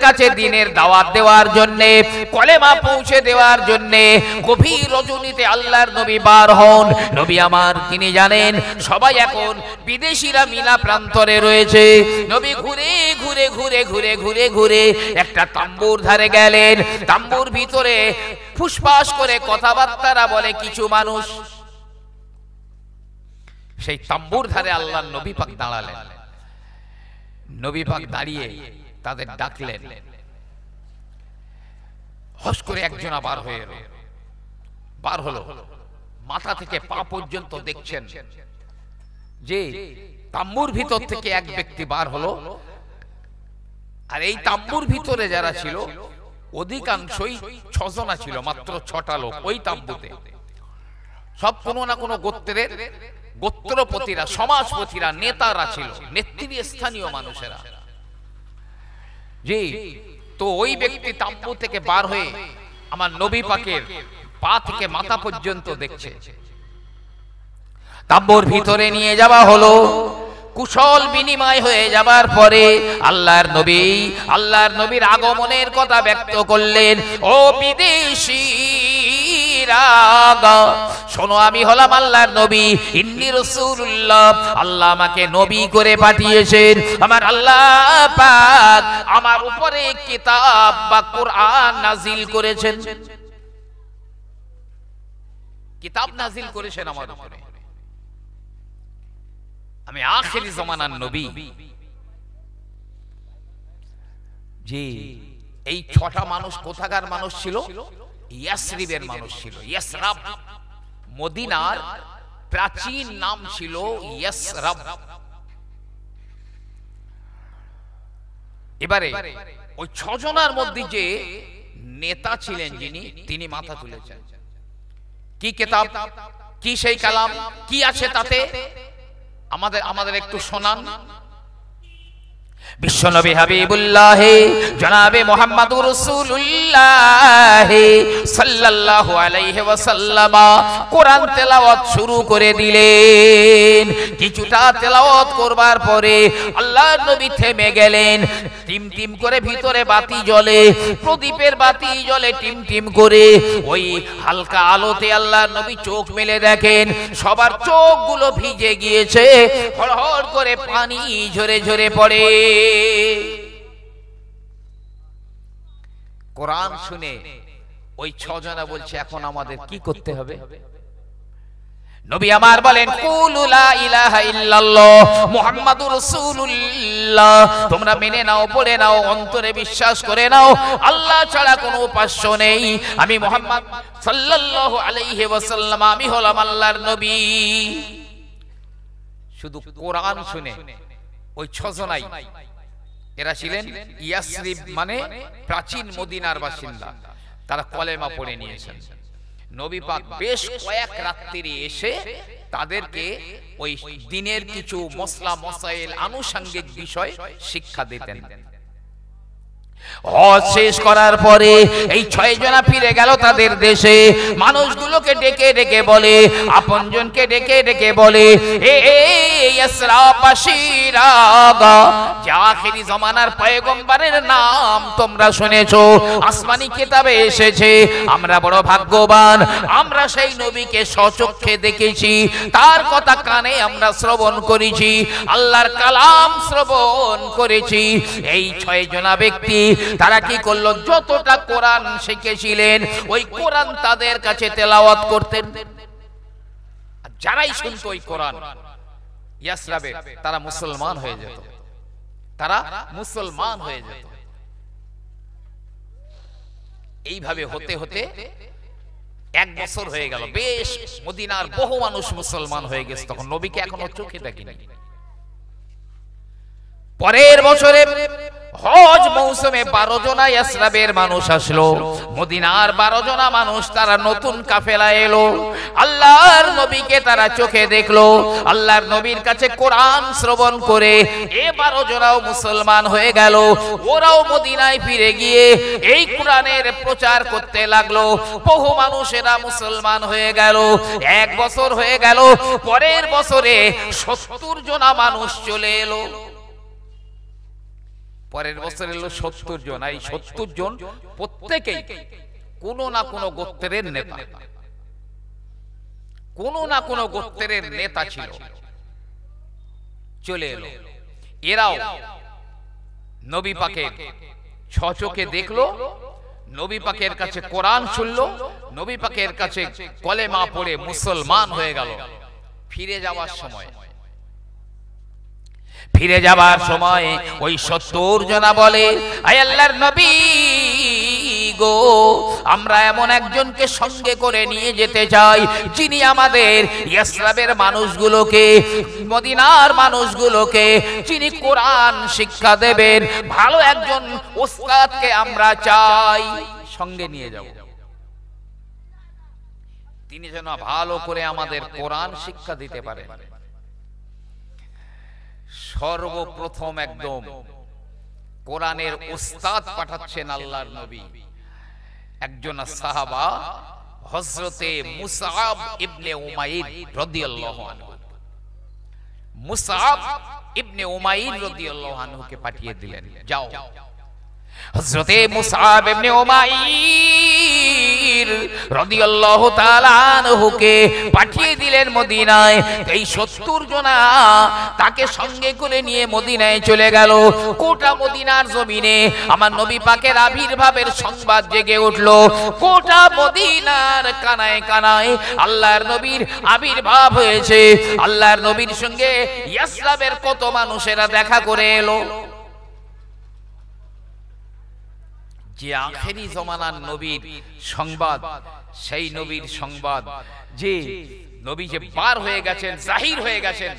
কাছে দিনের দাওয়াত দেওয়ার জন্য, কলেমা পৌঁছে দেওয়ার জন্য গভীর রজনীতে আল্লাহর নবী বার হন। নবী আমার তিনি জানেন সবাই এখন বিদেশিরা মিনা প্রান্তরে রয়েছে। নবী ঘুরে ঘুরে ঘুরে ঘুরে ঘুরে ঘুরে একটা তাম্বুর ধারে গেলেন। তাম্বুর ভিতরে ফুসফাস করে কথাবার্তারা বলে কিছু মানুষ। সেই তাম্বুর ধারে আল্লাহর নবী পাক দাঁড়ালেন। নবী পাক দাঁড়িয়ে তাদের ডাকলেন। হস করে একজন বার হলো, মাথা থেকে পা পর্যন্ত দেখছেন যে তাম্বুর ভিতর থেকে এক ব্যক্তি বার হলো। আর এই তাম্বুর ভিতরে যারা ছিল অধিকাংশই 6 জনা ছিল, মাত্র 6টা লোক ওই তাম্বুতে। সব কোনো না কোনো গোত্রের গোত্রপতিরা, সমাজপতিরা, নেতারা ছিল, নেতৃস্থানীয় মানুষেরা। জি, তো ওই ব্যক্তি তাম্বু থেকে বার হয়ে আমার নবী পাকের পা থেকে মাথা পর্যন্ত দেখছে। তাম্বুর ভিতরে নিয়ে যাওয়া হলো। কুশল বিনিময় হয়ে যাবার পরে আল্লাহর নবীর আগমনের কথা ব্যক্ত করলেন। ও বিদেশীরা, শোনো, আমি হলাম আল্লাহর নবী, ইন্নী রাসূলুল্লাহ। আল্লাহ আমাকে নবী করে পাঠিয়েছেন। আমার আল্লাহ পাক আমার উপরে কিতাব বা কোরআন নাজিল করেছেন। কিতাব নাজিল করেছেন আমার উপরে। আমি আখিরি জামানার নবী। জি, এই 6টা মানুষ কোথাকার মানুষ ছিল? ইয়াসরিবের মানুষ ছিল। ইয়াসরাব মদিনার প্রাচীন নাম ছিল ইয়াসরাব। এবারে ওই 6 জনের মধ্যে যে নেতা ছিলেন তিনি মাথা তুলেছেন। কি কিতাব, কি সেই কালাম, কি আছে তাতে আমাদের একটু শোনান। বিশ্বনবী হাবিবুল্লাহ জনাবে মুহাম্মদুর রাসূলুল্লাহ সাল্লাল্লাহু আলাইহি ওয়াসাল্লাম কোরআন তেলাওয়াত শুরু করে দিলেন। কিছুটা তেলাওয়াত করবার পরে আল্লাহর নবী থেমে গেলেন। টিম টিম করে ভিতরে বাতি জ্বলে, প্রদীপের বাতি জ্বলে টিম টিম করে। ওই হালকা আলোতে আল্লাহর নবী চোখ মেলে দেখেন সবার চোখগুলো ভিজে গিয়েছে, হড়হড় করে পানি ঝরে ঝরে পড়ে। কোরআন শুনে ওই 6 জনা বলছে এখন আমাদের কি করতে হবে? নবী আমার বলেন, কুলু লা ইলাহা ইল্লাল্লাহ মুহাম্মাদুর রাসূলুল্লাহ। তোমরা মেনে নাও, পড়ে নাও, অন্তরে বিশ্বাস করে নাও আল্লাহ ছাড়া কোনো উপাস্য নেই। আমি মুহাম্মদ সাল্লাল্লাহু আলাইহি ওয়াসাল্লাম, আমি হলাম আল্লাহর নবী। শুধু কোরআন শুনে ওই 6 জনাই, এরা ছিলেন ইয়াসরিব মানে প্রাচীন মদিনার বাসিন্দা, তারা কলেমা পড়ে নিয়েছেন। নবী পাক বেশ কয়েক রাত্রি এসে তাদেরকে ওই দিনের কিছু মসলা মসাইল আনুষঙ্গিক বিষয় শিক্ষা দিতেন। হজ শেষ করার পরে এই 6 জনা ফিরে গেল তাদের দেশে। মানুষগুলোকে ডেকে ডেকে বলে, আপনজনকে ডেকে ডেকে বলে, ইয়াসরাবাসীরা, যে আখিরি জামানার পয়গম্বরের নাম তোমরা শুনেছো, আসমানি কিতাবে এসেছে। আমরা বড় ভাগ্যবান, আমরা সেই নবীকে স্বচক্ষে দেখেছি, তার কথা কানে আমরা শ্রবণ করেছি, আল্লাহর কালাম শ্রবণ করেছি। এই 6 জনা ব্যক্তি তারা কি করলো? যতটা কোরআন শিখেছিলেন ওই কোরআন তাদের কাছে তেলাওয়াত করতেন। যারাই শুনতো ওই কোরআন ইয়াসরাবে, তারা মুসলমান হয়ে যেত, তারা মুসলমান হয়ে যেত। এইভাবে হতে হতে 1 বছর হয়ে গেল। বেশ মদিনার বহু মানুষ মুসলমান হয়ে গেছে। তখন নবীকে এখনো চোখে দেখিনি। পরের বছরে হজ মৌসুমে 12 জনা ইয়াসরাবের মানুষ আসলো। মদিনার 12 জনা মানুষ, তারা নতুন কাফেলা এলো। আল্লাহর নবীকে তারা চোখে দেখলো। আল্লাহর নবীর কাছে কোরআন শ্রবণ করে এ 12 জনাও মুসলমান হয়ে গেল। ওরাও মদিনায় ফিরে গিয়ে এই কোরআনের প্রচার করতে লাগলো। বহু মানুষেরা মুসলমান হয়ে গেল। 1 বছর হয়ে গেল। পরের বছরে 70 জনা মানুষ চলে এলো। পরের বছর এলো 70 জন। আর এই 70 জন প্রত্যেকেই কোনো না কোনো গোত্রের নেতা, কোনো না কোনো গোত্রের নেতা ছিল। চলে এলো, এরাও নবী পাকের চোখে দেখলো, নবী পাকের কাছে কোরআন শুনলো, নবী পাকের কাছে কলেমা পড়ে মুসলমান হয়ে গেল। ফিরে যাওয়ার সময় ওই 70 জনা বলে, আয় আল্লাহর নবী গো, আমরা এমন একজনকে সঙ্গে করে নিয়ে যেতে চাই যিনি আমাদের ইয়াসরাবের মানুষগুলোকে, মদিনার মানুষগুলোকে যিনি কোরআন শিক্ষা দেবেন, ভালো একজন ওস্তাদকে আমরা চাই, সঙ্গে নিয়ে যাব। তিনি যেন ভালো করে আমাদের কোরআন শিক্ষা দিতে পারেন। সর্বপ্রথম একদম কোরআনের উস্তাদ পাঠাচ্ছেন আল্লাহর নবী, একজন সাহাবা হযরতে মুসআব ইবনে উমাইর রাদিয়াল্লাহু আনহু। মুসআব ইবনে উমাইর রাদিয়াল্লাহু আনহুকে পাঠিয়ে দিলেন, যাও। হযরতে মুসআব ইবনে উমাইর রাদিয়াল্লাহু তাআলা আনহুকে পাঠিয়ে দিলেন মদিনায়। এই 70 জনা তাকে সঙ্গে করে নিয়ে মদিনায় চলে গেল। গোটা মদিনার জমিনে আমার নবী পাকের আবির্ভাবের সংবাদ জেগে উঠল। গোটা মদিনার কানায় কানায় আল্লাহর নবীর আবির্ভাব হয়েছে। আল্লাহর নবীর সঙ্গে ইয়াসরাবের কত মানুষেরা দেখা করে এলো। যে আখেরি জমানার নবীর সংবাদ, সেই নবীর সংবাদ যে নবী যে পার হয়ে গেছেন, জাহির হয়ে গেছেন,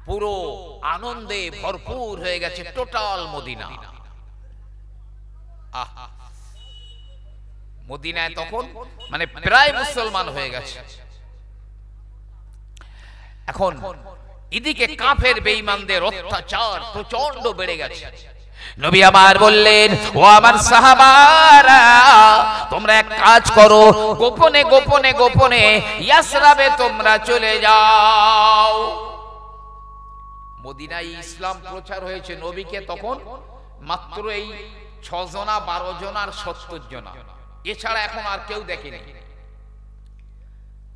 পুরো আনন্দে ভরপুর হয়ে গেছে টোটাল মদিনা। মদিনায় তখন মানে প্রায় মুসলমান হয়ে গেছে। এখন এদিকে কাফের বেঈমানদের অত্যাচার প্রচন্ড বেড়ে গেছে। নবী আমার বললেন, ও আমার সাহাবারা, তোমরা এক কাজ করো, গোপনে গোপনে গোপনে ইয়াসরাবে তোমরা চলে যাও। মদিনায় ইসলাম প্রচার হয়েছে নবীকে তখন মাত্র এই 6 জনা, 12 জন আর 70 জনা, এছাড়া এখন আর কেউ দেখেনি।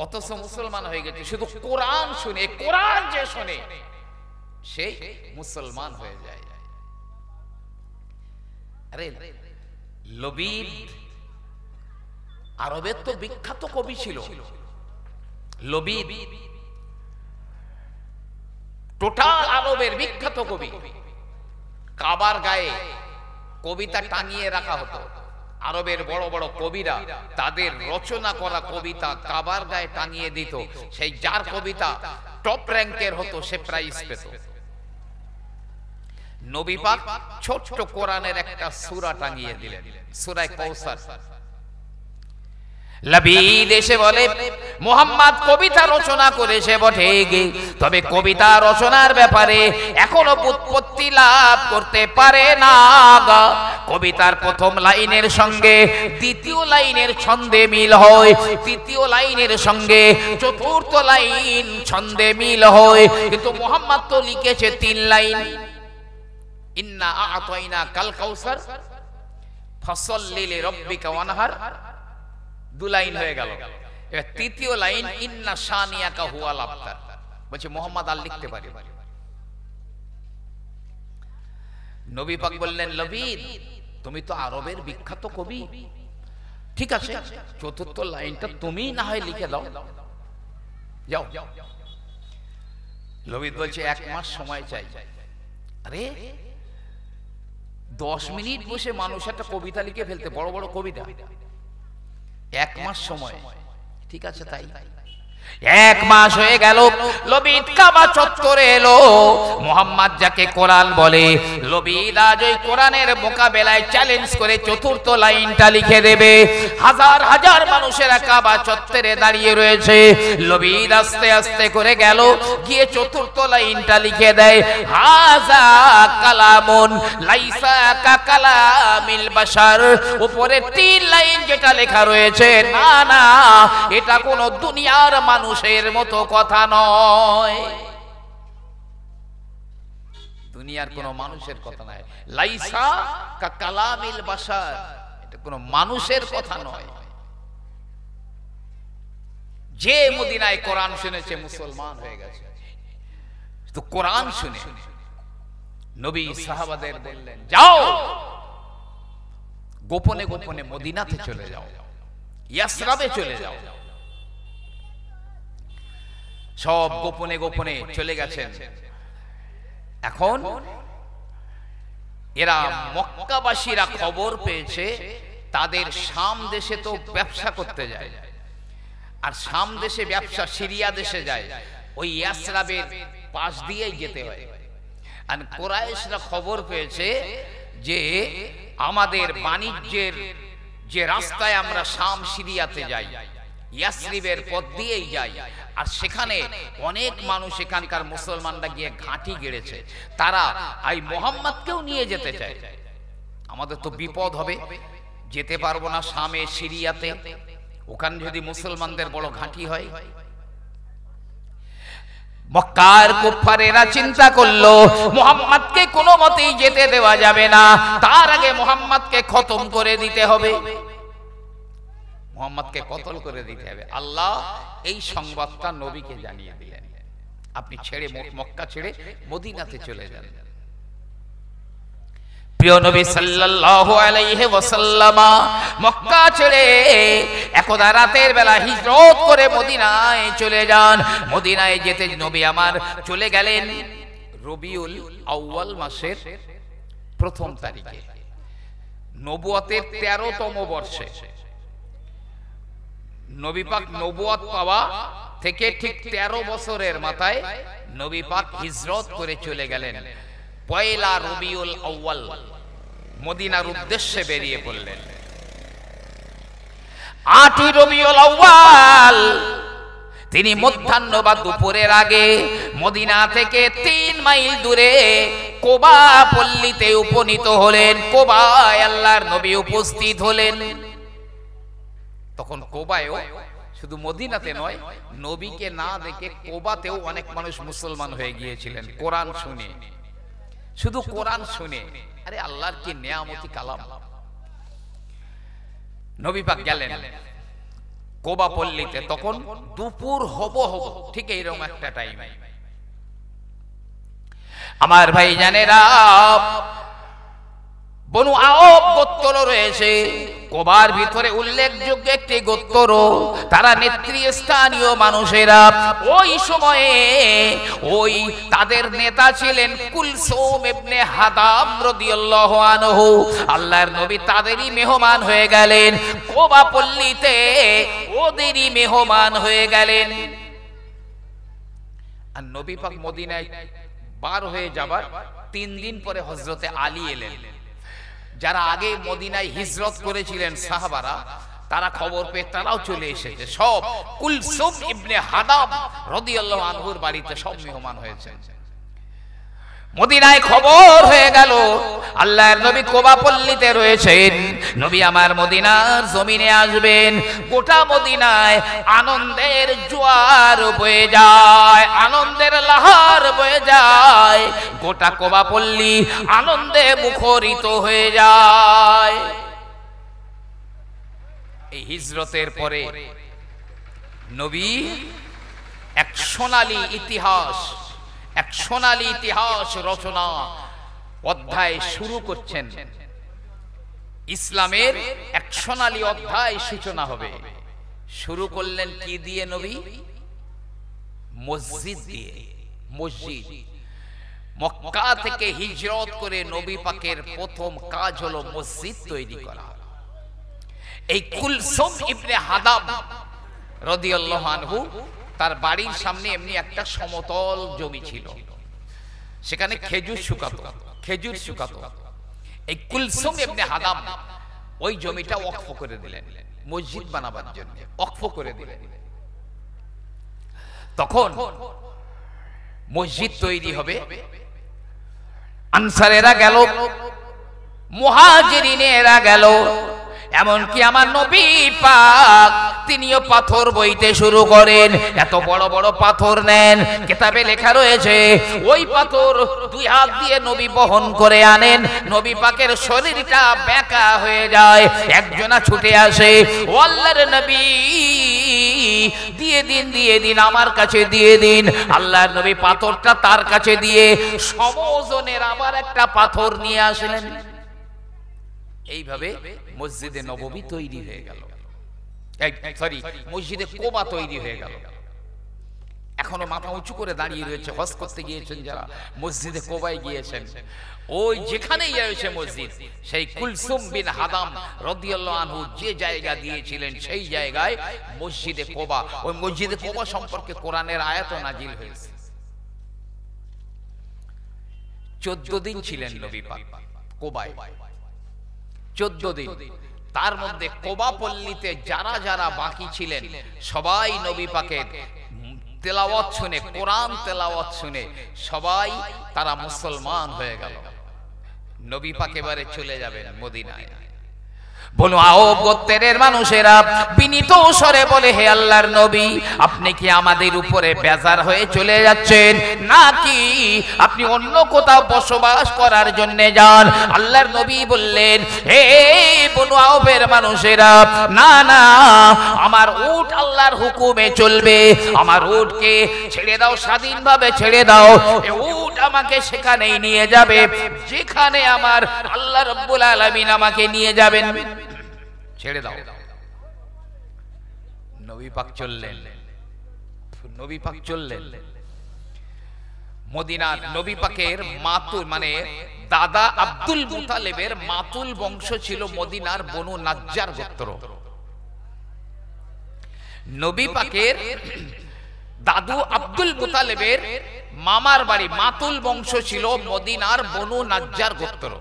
অথচ মুসলমান হয়ে গেছে শুধু কোরআন শুনে। কোরআন যে শুনে সেই মুসলমান হয়ে যায়। আরে লবিদ আরবের তো বিখ্যাত কবি ছিল। লবিদ টোটাল আরবের বিখ্যাত কবি। কাবার গায়ে কবিতা টাঙিয়ে রাখা হতো। আরবের বড় বড় কবিরা তাদের রচনা করা কবিতা কাবার গায়ে টাঙিয়ে দিত। সেই যার কবিতা টপ র্যাঙ্কের হতো সে প্রাইজ পেত। নবী পাক ছোট্ট কোরআনের একটা সূরা টাঙিয়ে দিলেন, সূরা কাউসার। লবিদ এসে বলে, মুহাম্মদ কবিতা রচনা করেছে বটে, তবে কবিতা রচনার ব্যাপারে এখনো উৎপত্তি লাভ করতে পারে না। কবিতার প্রথম লাইনের সঙ্গে দ্বিতীয় লাইনের ছন্দে মিল হয়, তৃতীয় লাইনের সঙ্গে চতুর্থ লাইন ছন্দে মিল হয়, কিন্তু মুহাম্মদ তো লিখেছে 3 লাইন। ইন্না আ'তাইনা কাল কাউসার ফাসাল্লি লিরাব্বিকা ওয়ানহার, 2 লাইন হয়ে গেল। এবার তৃতীয় লাইন ইন্না শানিয়াকা হুয়াল আবতার, বলছে মুহাম্মদ আর লিখতে পারে। নবী পাক বললেন, লবিদ তুমি তো আরবের বিখ্যাত কবি, ঠিক আছে চতুর্থ লাইনটা তুমি না হয় লিখে দাও, যাও। লবিদ বলছে 1 মাস সময় চাই। আরে 10 মিনিট বসে মানুষ একটা কবিতা লিখে ফেলতে, বড় বড় কবিতা, 1 মাস সময়, ঠিক আছে তাই। 1 মাস হয়ে গেল, লবিদ কাবা চত্বরে এলো। মুহাম্মদ যাকে কোরআন বলে, লবিদ আজ ওই কোরআনের মোকাবেলায় চ্যালেঞ্জ করে চতুর্থ লাইনটা লিখে দেবে। হাজার হাজার মানুষেরা কাবা চত্বরে দাঁড়িয়ে রয়েছে। লবিদ আস্তে আস্তে করে গেল, গিয়ে চতুর্থ লাইনটা লিখে দেয়, হাযা কালামুন লাইসা কাকালামিল বাশার। উপরে 3 লাইন যেটা লেখা রয়েছে, না না এটা কোন দুনিয়ার মানুষের মতো কথা নয়। দুনিয়ার কোনো মানুষের কথা নয়। লাইসা কা কালামিল বাশার, এটা কোনো মানুষের কথা নয়। যে মদিনায় কোরআন শুনেছে মুসলমান হয়ে গেছে। তো কোরআন শুনে নবী সাহাবাদের বললেন, যাও গোপনে গোপনে মদিনাতে চলে যাও, ইয়াসরাবে চলে যাও। সব গোপনে গোপনে চলে গেছেন। এখন এরা মক্কাবাসীরা খবর পেয়েছে তাদের শাম দেশে তো ব্যবসা করতে যায়, আর শাম দেশে ব্যবসা সিরিয়া দেশে যায়, ওই ইয়াসরাবের পাশ দিয়েই যেতে হয়। আর কুরাইশরা খবর পেয়েছে যে আমাদের বাণিজ্যের যে রাস্তায় আমরা শাম সিরিয়াতে যাই, ইয়াসরিবের পথ দিয়েই যাই, আর সেখানে অনেক মানুষ এখানকার মুসলমানরা গিয়ে ঘাঁটি গেড়েছে, তারা এই মুহাম্মদকেও নিয়ে যেতে চায়। আমাদের তো বিপদ হবে, যেতে পারবো না শামে সিরিয়াতে, ওখানে যদি মুসলমানদের বড় ঘাঁটি হয়। মক্কার কুফারেরা চিন্তা করলো মুহাম্মদকে কোনো মতেই যেতে দেওয়া যাবে না, তার আগে মুহাম্মদকে খতম করে দিতে হবে, মুহাম্মদকে কতল করে দিতে হবে। আল্লাহ এই সংবাদটা নবীকে জানিয়ে দিলেন, আপনি ছেড়ে মক্কা ছেড়ে মদিনাতে চলে যান। প্রিয় নবী সাল্লাল্লাহু আলাইহি ওয়াসাল্লাম মক্কা ছেড়ে একদা রাতের বেলা হিজরত করে মদিনায় চলে যান। মদিনায় যেতে নবী আমার চলে গেলেন রবিউল আউয়াল মাসের প্রথম তারিখে, নবুয়তের 13তম বর্ষে। নবী পাক নবুয়ত পাওয়া থেকে ঠিক 13 বছরের মাথায় নবী পাক হিজরত করে চলে গেলেন। পয়লা রবিউল আউয়াল মদিনার উদ্দেশ্যে বেরিয়ে পড়লেন। 8ই রবিউল আউয়াল তিনি মধ্যাহ্ন বা দুপুরের আগে মদিনা থেকে 3 মাইল দূরে কোবা পল্লীতে উপনীত হলেন। কোবায় আল্লাহর নবী উপস্থিত হলেন। তখন কোবায়ও শুধু মদিনাতে নয়, নবীকে না দেখে কোবাতেও অনেক মানুষ মুসলমান হয়ে গিয়েছিলেন কোরআন শুনে, শুধু কোরআন শুনে। আরে আল্লাহর কি নেয়ামতি কালাম। নবী পাক গেলেন কোবা পল্লীতে, তখন দুপুর হব ঠিক এইরকম একটা টাইম। আমার ভাই জানেরা, বনু আওফ গোত্র রয়েছে কোবার ভিতরে, উল্লেখযোগ্য একটি গোত্র, তারা নেতৃস্থানীয় মানুষেরা। ওই সময়ে ওই তাদের নেতা ছিলেন কুলসুম ইবনে হাদাম রাদিয়াল্লাহু আনহু। আল্লাহর নবী তাদেরই মেহমান হয়ে গেলেন, কোবা পল্লীতে ওদেরই মেহমান হয়ে গেলেন। আর নবী পাক মদিনায় বার হয়ে যাবার 3 দিন পরে হযরতে আলী এলেন। যারা আগে মদিনায় হিজরত করেছিলেন সাহাবারা, তারা খবর পেয়ে তারাও চলে এসেছে। সব কুলসুম ইবনে হাদাম রাদিয়াল্লাহু আনহুর বাড়িতে সব মেহমান হয়েছে। মদিনায় খবর হয়ে গেল আল্লাহর নবী কোবা পল্লীতে রয়েছেন, নবী আমার মদিনার জমিনে আসবেন। গোটা মদিনায় আনন্দের জোয়ার বয়ে যায়, আনন্দের লাহার বয়ে যায়, গোটা কোবা পল্লী আনন্দে মুখরিত হয়ে যায়। এই হিজরতের পরে নবী এক সোনালী ইতিহাস, এক সোনালী ইতিহাস রচনা অধ্যায় শুরু করছেন। ইসলামের এক সোনালী অধ্যায় সূচনা হবে। শুরু করলেন কি দিয়ে নবী? মসজিদ দিয়ে। মসজিদ। মক্কা থেকে হিজরত করে নবী পাকের প্রথম কাজ হলো মসজিদ তৈরি করা। এই কুলসুম ইবনে হাদাম রাদিয়াল্লাহু আনহু, তার বাড়ির সামনে এমনি একটা সমতল জমি ছিল, সেখানে খেজুর শুকাতো। এই কুলসুম ইবনে হাদাম ওই জমিটা ওয়াকফ করে দিলেন মসজিদ বানাবার জন্য, ওয়াকফ করে দিলেন। তখন মসজিদ তৈরি হবে। আনসারেরা গেল, মুহাজিরিনেরা গেল, এমনকি আমার নবী পাক তিনিও পাথর বইতে শুরু করেন। এত বড় বড় পাথর নেন, কিতাবে লেখা রয়েছে ওই পাথর দুই হাত দিয়ে নবী বহন করে আনেন। নবী পাকের শরীরটা বেঁকা হয়ে যায়। একজনা ছুটে আসে, ও আল্লাহর নবী দিয়ে দিন, দিয়ে দিন, আমার কাছে দিয়ে দিন। আল্লাহর নবী পাথরটা তার কাছে দিয়ে সমওজনের আবার একটা পাথর নিয়ে আসলেন। এইভাবে মসজিদে নববী তৈরি হয়ে গেল, সরি মসজিদে কোবা তৈরি হয়ে গেল। এখনো মাথা উঁচু করে দাঁড়িয়ে রয়েছে। হজ করতে গিয়েছেন যারা, মসজিদে কোবায় গিয়েছেন, ওই যেখানেই রয়েছে মসজিদ, সেই কুলসুম বিন হাদাম রাদিয়াল্লাহু আনহু যে জায়গা দিয়েছিলেন সেই জায়গায় মসজিদে কোবা। ওই মসজিদে কোবা সম্পর্কে কোরআনের আয়াত নাজিল হয়েছে। 14 দিন ছিলেন নবী পাক কোবায়, 14 দিন। তার মধ্যে কোবা পল্লীতে যারা যারা বাকি ছিলেন সবাই নবী পাকের তেলাওয়াত শুনে, কোরআন তেলাওয়াত শুনে সবাই তারা মুসলমান হয়ে গেল। নবী পাক এবারে চলে যাবেন মদিনায়। বনু আওফ গোত্রের মানুষেরা বিনীত স্বরে বলে, হে আল্লাহর নবী, আপনি কি আমাদের উপরে বেজার হয়ে চলে যাচ্ছেন, নাকি আপনি অন্য কোথাও বসবাস করার জন্য যান? আল্লাহর নবী বললেন, হে বনু আওফের মানুষেরা, না না, আমার উট আল্লাহর হুকুমে চলবে। আমার উটকে ছেড়ে দাও, স্বাধীনভাবে ছেড়ে দাও। এই উট আমাকে সেখানেই নিয়ে যাবে যেখানে আমার আল্লাহ রাব্বুল আলামিন আমাকে নিয়ে যাবেন। ছেড়ে দাও। নবী পাক চললেন, নবী পাক চললেন মদিনার। নবী পাকের মাতুল মানে দাদা আব্দুল মুতালিবের মাতুল বংশ ছিল মদিনার বনু নাজ্জার গোত্র। নবী পাকের দাদু আব্দুল মুতালিবের মামার বাড়ি মাতুল বংশ ছিল মদিনার বনু নাজ্জার গোত্র।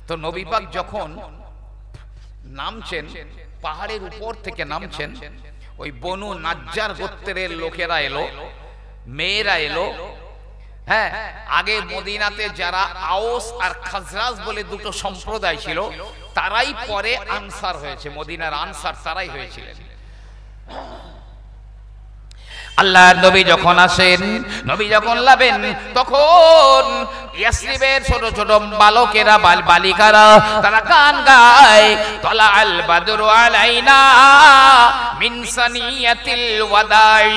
তো নবী পাক যখন নামছেন, পাহাড়ের উপর থেকে নামছেন, ওই বনু নাজ্জার গোত্রের লোকেরা এলো, মেয়েরা এলো। হ্যাঁ, আগে মদিনাতে যারা আওস আর খাজরাজ বলে দুটো সম্প্রদায় ছিল, তারাই পরে আনসার হয়েছে। মদিনার আনসার তারাই হয়েছিলেন। আল্লাহর নবী যখন আসেন, নবী যখন লাবেন, তখন ইয়াসরিবের ছোট ছোট বালকেরা, বালিকারা, তারা গান গায়, তলা আল বাদরু আলাইনা মিন সানিয়াতিল ওয়াদাই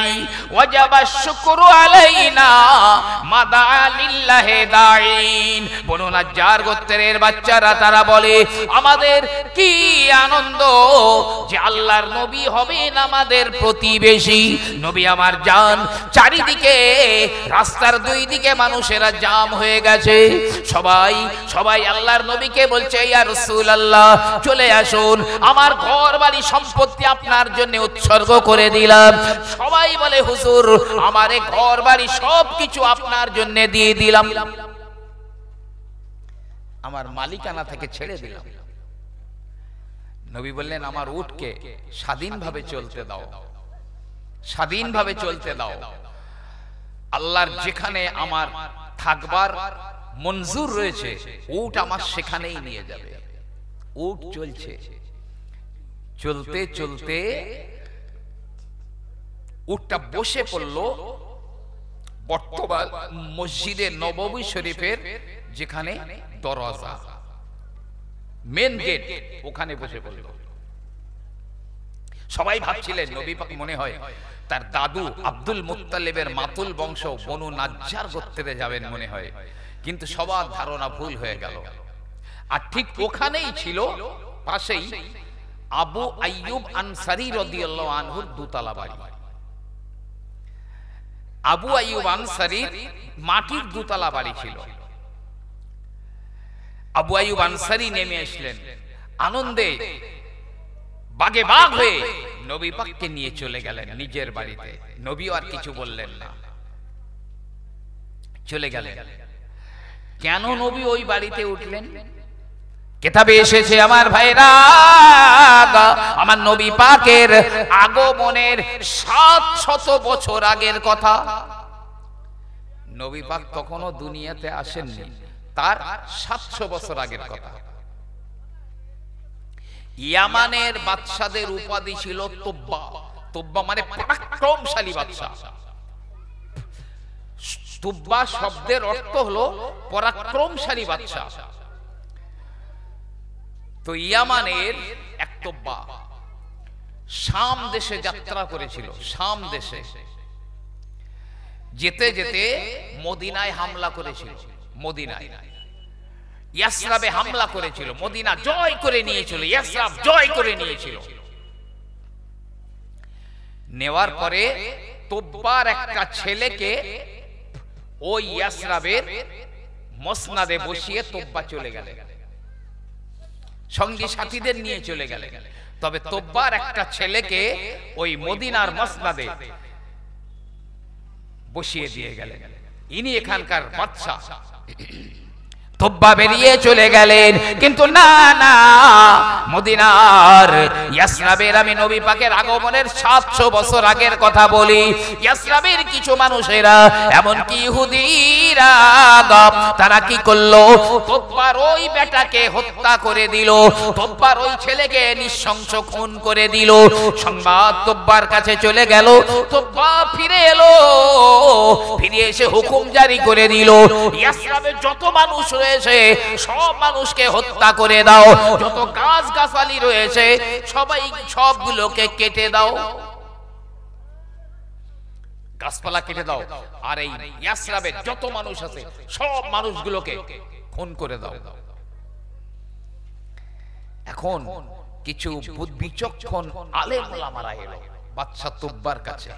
ওয়াজাবা শুকরু আলাইনা মাদা লিল্লাহি দাইন। বনু নাজ্জার গোত্রের বাচ্চারা তারা বলে, আমাদের কি আনন্দ যে আল্লাহর নবী হবেন আমাদের প্রতিবেশী। নবী আমার জান। চারিদিকে রাস্তার দুই দিকে মানুষেরা জাম হয়ে গেছে। সবাই সবাই আল্লাহর নবীকে বলছে, ইয়া রাসূলুল্লাহ, চলে আসুন, আমার ঘর বাড়ি সম্পত্তি আপনার জন্য উৎসর্গ করে দিলাম। সবাই বলে, হুজুর, আমার ঘর বাড়ি সবকিছু আপনার জন্য দিয়ে দিলাম, আমার মালিকানা থেকে ছেড়ে দিলাম। নবী বললেন, আমার উটকে স্বাধীনভাবে চলতে দাও, স্বাধীনভাবে চলতে দাও। আল্লাহর যেখানে আমার থাকবার মঞ্জুর রয়েছে, উট আমার সেখানেই নিয়ে যাবে। উট চলছে, চলতে চলতে উটটা বসে পড়লো বর্তমান মসজিদে নববী শরীফের যেখানে দরজা, মেন গেট, ওখানে বসে পড়লো। সবাই ভাবছিলেন নবী পাক মনে হয় তার দাদু আব্দুল মুত্তালিবের মাতুল বংশ বনু নাজ্জার গোত্রে যাবেন মনে হয়, কিন্তু সবার ধারণা ভুল হয়ে গেল। আর ঠিক ওখানেই ছিল পাশেই আবু আইয়ুব আনসারী রাদিয়াল্লাহু আনহুর দুতলা বাড়ি। আবু আইয়ুব আনসারীর মাটির দুতলা বাড়ি ছিল। আবু আইয়ুব আনসারী নেমে আসলেন আনন্দে, বাগে বাগ হয়ে নবী পাককে নিয়ে চলে গেলেন নিজের বাড়িতে। নবীও আর কিছু বললেন না, চলে গেলেন। কেন নবী ওই বাড়িতে উঠলেন? কিতাবে এসেছে আমার ভাইরা, আমার নবী পাকের আগমনের 700 বছর আগের কথা। নবী পাক তখনও দুনিয়াতে আসেননি, তার 700 বছর আগের কথা। ইয়ামানের বাদশাদের উপাধি ছিল তুব্বা। তুব্বা মানে পরাক্রমশালী বাদশা। তুব্বা শব্দের অর্থ হলো পরাক্রমশালী বাদশা। তো ইয়ামানের এক তুব্বা শাম দেশে যাত্রা করেছিল। শাম দেশে যেতে যেতে মদিনায় হামলা করেছিল। মদিনায় ইয়াসরাবে হামলা করেছিল, মদিনা জয় করে নিয়েছিল, ইয়াসরাব জয় করে নিয়েছিল। নেওয়ার পরে তুব্বার একটা ছেলেকে ওই ইয়াসরাবের মসনাদে বসিয়ে তুব্বা চলে গেলেন, সঙ্গী সাথীদের নিয়ে চলে গেলেন। তবে তুব্বার একটা ছেলেকে ওই মদিনার মসনাদে বসিয়ে দিয়ে গেলেন। ইনি এখানকার বাদশা। তুব্বা বেরিয়ে চলে গেলেন, কিন্তু না না, মদিনার ইয়াসরাবের, আমি নবী পাকের আগমনের 700 বছর আগের কথা বলি, ইয়াসরাবের কিছু মানুষেরা এমনকি ইহুদিরা তারা কি করলো, তুব্বার ওই বেটাকে হত্যা করে দিল, তুব্বার ওই ছেলেকে নৃশংস খুন করে দিল। সংবাদ তুব্বার কাছে চলে গেল। তুব্বা ফিরে এলো, ফিরে এসে হুকুম জারি করে দিল, ইয়াসরাবের যত মানুষ রয়েছে সব মানুষকে হত্যা করে দাও, যত গাছ গাছালি রয়েছে সবাই সবগুলোকে কেটে দাও, গাছপালা কেটে দাও, আর এই ইয়াসরাবের যত মানুষ আছে সব মানুষগুলোকে খুন করে দাও। এখন কিছু বিচক্ষণ আলেম ওলামারা এলো বাদশা তুব্বার কাছে,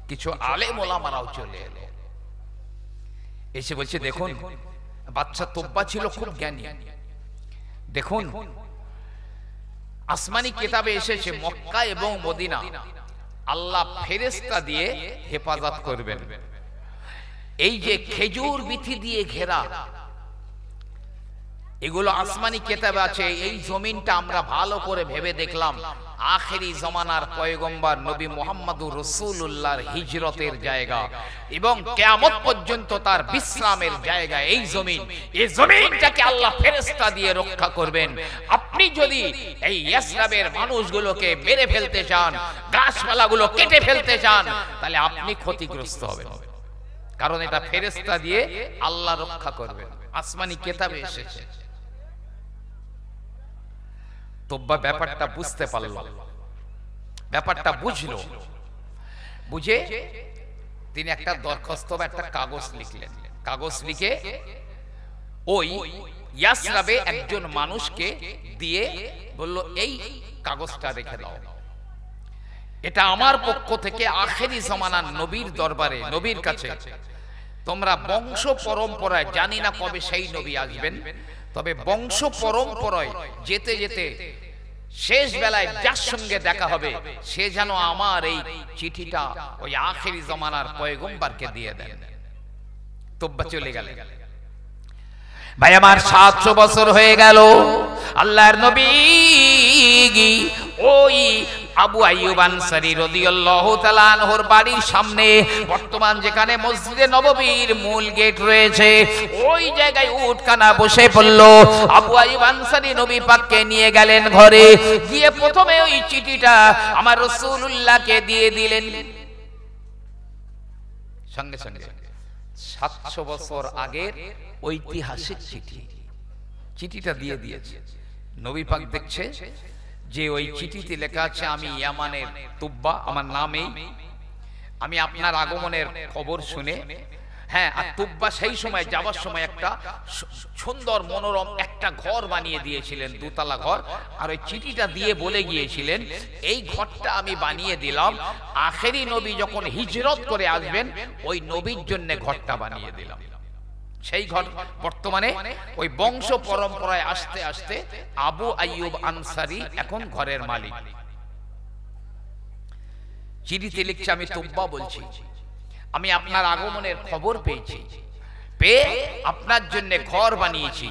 কিছু আলেম ওলামারাও চলে এলো, এসে বলছে দেখুন বাদশা তুব্বা ছিল খুব জ্ঞানী, দেখুন আসমানি কিতাবে এসেছে মক্কা এবং মদিনা আল্লাহ ফেরেশতা দিয়ে হেফাজত করবেন। এই যে খেজুর বিথি দিয়ে ঘেরা, এগুলো আসমানি কিতাবে আছে। এই জমিনটা আমরা ভালো করে ভেবে দেখলাম আখেরি জমানার পয়গম্বর নবী মুহাম্মদুর রাসূলুল্লাহর হিজরতের জায়গা এবং কিয়ামত পর্যন্ত তার বিশ্রামের জায়গা। এই জমিন, এই জমিনটাকে আল্লাহ ফেরেশতা দিয়ে রক্ষা করবেন। আপনি যদি এই ইয়াসরাবের মানুষগুলোকে মেরে ফেলতে চান, গাছপালাগুলো কেটে ফেলতে চান, তাহলে আপনি ক্ষতিগ্রস্ত হবেন, কারণ এটা ফেরেশতা দিয়ে আল্লাহ রক্ষা করবেন, আসমানি কিতাবে এসেছে। তুব্বা ব্যাপারটা বুঝতে পারল, ব্যাপারটা বুঝলো, বুঝে তিনি একটা দরখাস্ত বা একটা কাগজ লিখলেন। কাগজ লিখে ওই ইয়াসরাবে একজন মানুষকে দিয়ে বলল এই কাগজটা রেখে দাও, এটা আমার পক্ষ থেকে আখেরি জামানার নবীর দরবারে, নবীর কাছে তোমরা বংশ পরম্পরায়, জানি না কবে সেই নবী আসবেন, তবে বংশ পরম্পরায় যেতে যেতে শেষ বেলায় যার সঙ্গে দেখা হবে সে যেন আমার এই চিঠিটা ওই আখেরি জামানার পয়গম্বরকে দিয়ে দেন। তুব্বা চলে গেলেন। ভাই আমার 700 বছর হয়ে গেল, আল্লাহর নবী ওই আবু আইয়ুব আনসারী রাদিয়াল্লাহু তাআলা আনহুর বাড়ির সামনে, বর্তমান যেখানে মসজিদে নববীর মূল গেট রয়েছে, ওই জায়গায় উটখানা বসে পড়ল। আবু আইয়ুব আনসারী নবী পাককে নিয়ে গেলেন ঘরে, গিয়ে প্রথমে ওই চিঠিটা আমার রাসূলুল্লাহকে দিয়ে দিলেন। সঙ্গে সঙ্গে 700 বছর আগের ঐতিহাসিক চিঠি, চিঠিটা দিয়ে দিয়েছে। নবী পাক দেখছে যে ওই চিঠিতে লেখা আছে আমি ইয়ামানের তুব্বা, আমার নামেই, আমি আপনার আগমনের খবর শুনে, হ্যাঁ, আর তুব্বা সেই সময় যাওয়ার সময় একটা সুন্দর মনোরম একটা ঘর বানিয়ে দিয়েছিলেন, দুতলা ঘর, আর ওই চিঠিটা দিয়ে বলে গিয়েছিলেন এই ঘরটা আমি বানিয়ে দিলাম, আখেরি নবী যখন হিজরত করে আসবেন ওই নবীর জন্য ঘরটা বানিয়ে দিলাম। সেই ঘর বর্তমানে ওই বংশ পরম্পরায় আস্তে আস্তে আবু আইয়ুব আনসারী এখন ঘরের মালিক। চিঠিতে লিখছে আমি তুব্বা বলছি, আমি আপনার আগমনের খবর পেয়েছি, পেয়ে আপনার জন্য ঘর বানিয়েছি,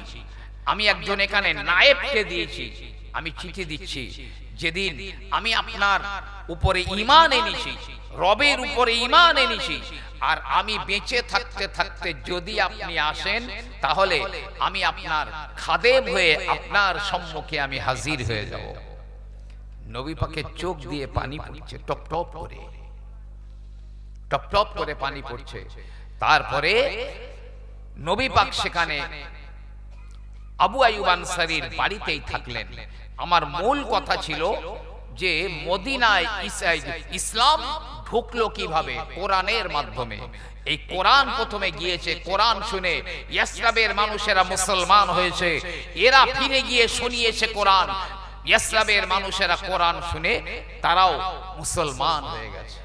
আমি একজন এখানে নায়েবকে দিয়েছি, আমি চিঠি দিচ্ছি যেদিন আমি আপনার উপরে ঈমান এনেছি, রবের উপরে ঈমান এনেছি, আর আমি বেঁচে থাকতে থাকতে যদি আপনি আসেন, তাহলে আমি আপনার খাদেম হয়ে আপনার সম্মুখে আমি হাজির হয়ে যাব। নবী পাকের চোখ দিয়ে পানি পড়ছে, টপ টপ করে, টপ টপ করে পানি পড়ছে। তারপরে নবী পাক সেখানে আবু আইয়ুব আনসারীর বাড়িতেই থাকলেন। আমার মূল কথা ছিল যে মদিনায় ইসলাম ঢুকলো কিভাবে? কোরআনের মাধ্যমে। এই কোরআন প্রথমে গিয়েছে, কোরআন শুনে ইয়াসরাবের মানুষেরা মুসলমান হয়েছে। এরা ফিরে গিয়ে শুনিয়েছে কোরআন, ইয়াসরাবের মানুষেরা কোরআন শুনে তারাও মুসলমান হয়ে গেছে।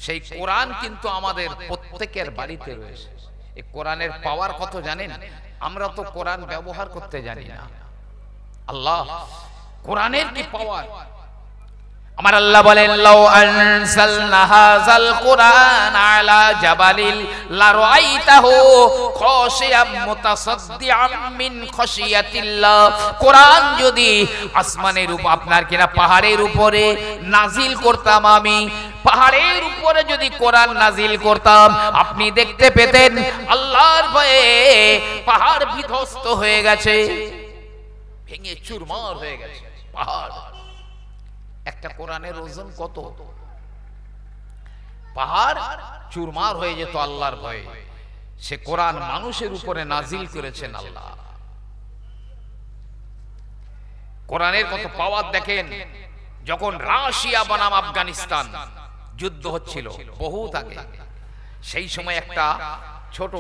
সেই কোরআন কিন্তু আমাদের প্রত্যেকের বাড়িতে রয়েছে। এই কোরআনের পাওয়ার কত জানেন? আমরা তো কোরআন ব্যবহার করতে জানি না। আল্লাহ, কোরআনের কি পাওয়ার! আমার আল্লাহ বলেন, লাউ আনসালনা হাযাল কুরআন আলা জাবালিল লারাআইতাহু খাশিয়াম মুতাসাদ্দিআম মিন খাশিয়াতিল্লাহ। কোরআন যদি আসমানের উপর, আপনার কিনা পাহাড়ের উপরে নাজিল করতাম, আমি পাহাড়ের উপরে যদি কোরআন নাজিল করতাম, আপনি দেখতে পেতেন আল্লাহর ভয়ে পাহাড় বিধ্বস্ত হয়ে গেছে, ভেঙে চুরমার হয়ে গেছে পাহাড়। একটা কোরআনের ওজন কত! পাহাড় চুরমার হয়ে যেত আল্লাহর ভয়ে। সে কোরআন মানুষের উপরে নাজিল করেছেন আল্লাহ। কোরআনের কত পাওয়ার দেখেন। যখন রাশিয়া বনাম আফগানিস্তান যুদ্ধ হচ্ছিল বহুত আগে, সেই সময় একটা ছোট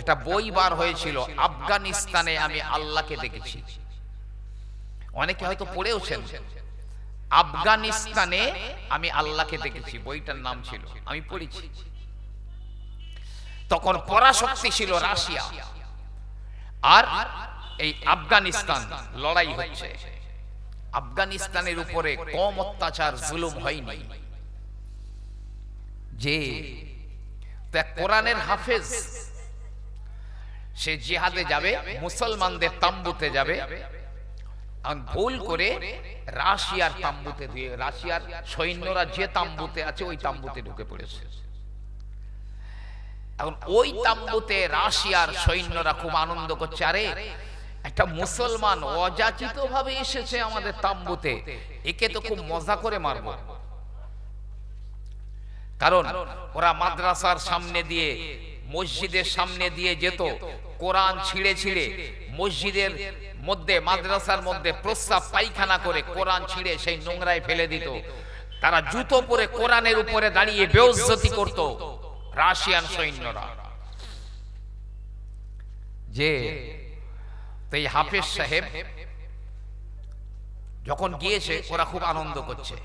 একটা বই বার হয়েছিল, আফগানিস্তানে আমি আল্লাহকে দেখেছি। অনেকে হয়তো পড়েওছেন, আফগানিস্তানে আমি আল্লাহকে দেখেছি, বইটার নাম ছিল, আমি পড়েছি। তখন পরাশক্তি ছিল রাশিয়া, আর এই আফগানিস্তান লড়াই হচ্ছে। আফগানিস্তানের উপরে কম অত্যাচার জুলুম হয়নি। যে কোরআনের হাফেজ, সে জিহাদে যাবে, মুসলমানদের তাম্বুতে যাবে, ভুল করে রাশিয়ার তাম্বুতে দিয়ে, রাশিয়ার সৈন্যরা যে তাম্বুতে আছে ওই তাম্বুতে ঢুকে পড়েছে। এখন ওই তাম্বুতে রাশিয়ার সৈন্যরা খুব আনন্দ করছে, আরে একটা মুসলমান অযাচিত ভাবে এসেছে আমাদের তাম্বুতে, একে তো খুব মজা করে মারব। কারণ ওরা মাদ্রাসার সামনে দিয়ে, মসজিদের সামনে দিয়ে যেত, কোরআন ছিঁড়ে ছিঁড়ে মসজিদের মধ্যে, মাদ্রাসার মধ্যে প্রস্রাব পায়খানা করে কোরআন ছিঁড়ে সেই নোংরায় ফেলে দিত। তারা জুতো পরে কোরআনের উপরে দাঁড়িয়ে বেইজ্জতি করত রাশিয়ান সৈন্যরা। যে এই হাফেজ সাহেব যখন গিয়েছে, ওরা খুব আনন্দ করছে।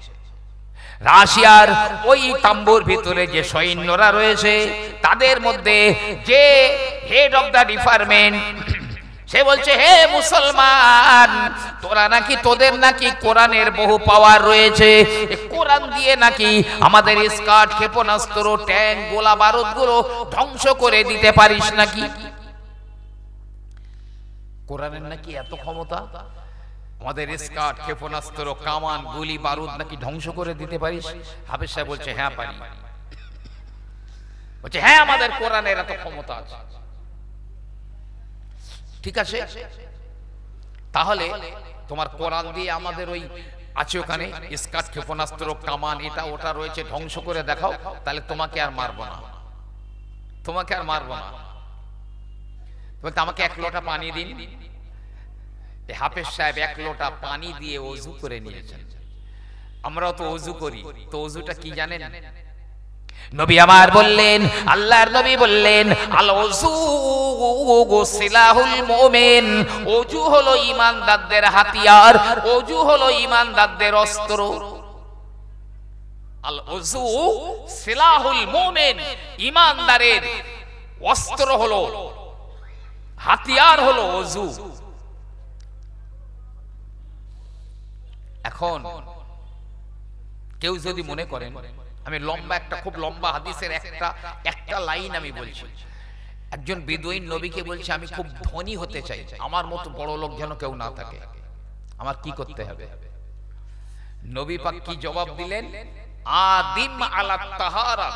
রাশিয়ার ওই তাম্বুর ভিতরে যে সৈন্যরা রয়েছে, তাদের মধ্যে যে হেড অফ দা ডিপার্টমেন্ট, সে বলছে, হে মুসলমান, তোরা নাকি, তোদের নাকি কোরআনের বহু পাওয়ার রয়েছে, কোরআন দিয়ে নাকি আমাদের স্কার্ট, ক্ষেপণাস্ত্র, ট্যাঙ্ক, গোলা বারুদ গুলো ধ্বংস করে দিতে পারিস নাকি? কোরআনের নাকি এত ক্ষমতা, আমাদের স্কার্ট, ক্ষেপণাস্ত্র, কামান, গুলি বারুদ নাকি ধ্বংস করে দিতে পারিস? হাফেজ সাহেব বলছে, হ্যাঁ পারি। বলছে, হ্যাঁ আমাদের কোরআনের এত ক্ষমতা আছে। ঠিক আছে, তাহলে তোমার কোরআন দিয়ে আমাদের ওই আছে ওখানে স্কার্ট, ক্ষেপণাস্ত্র, কামান, এটা ওটা রয়েছে, ধ্বংস করে দেখাও, তাহলে তোমাকে আর মারবো না, তোমাকে আর মারবো না। বলতে, আমাকে এক লোটা পানি দিন। হাফেজ সাহেব এক লোটা পানি দিয়ে ওযু করে নিয়েছেন। আমরাও তো ওযু করি, তো ওযুটা কি জানেন? নবী আমার বললেন, আল্লাহর নবী বললেন, আল ওযু সিলাহুল মুমিন, ওযু হলো ঈমানদারদের হাতিয়ার, ওযু হলো ঈমানদারদের অস্ত্র। আল ওযু সিলাহুল মুমিন, ঈমানদারের অস্ত্র হলো, হাতিয়ার হলো ওযু। এখন কেউ যদি মনে করেন, আমি লম্বা একটা, খুব লম্বা হাদিসের একটা লাইন আমি বলছি। একজন বেদুইন নবীকে বলছে, আমি খুব ধনী হতে চাই, আমার মতো বড় লোক যেন কেউ না থাকে। আমার কি করতে হবে? নবী পাক কি জবাব দিলেন? আদিম আলা তাহারা,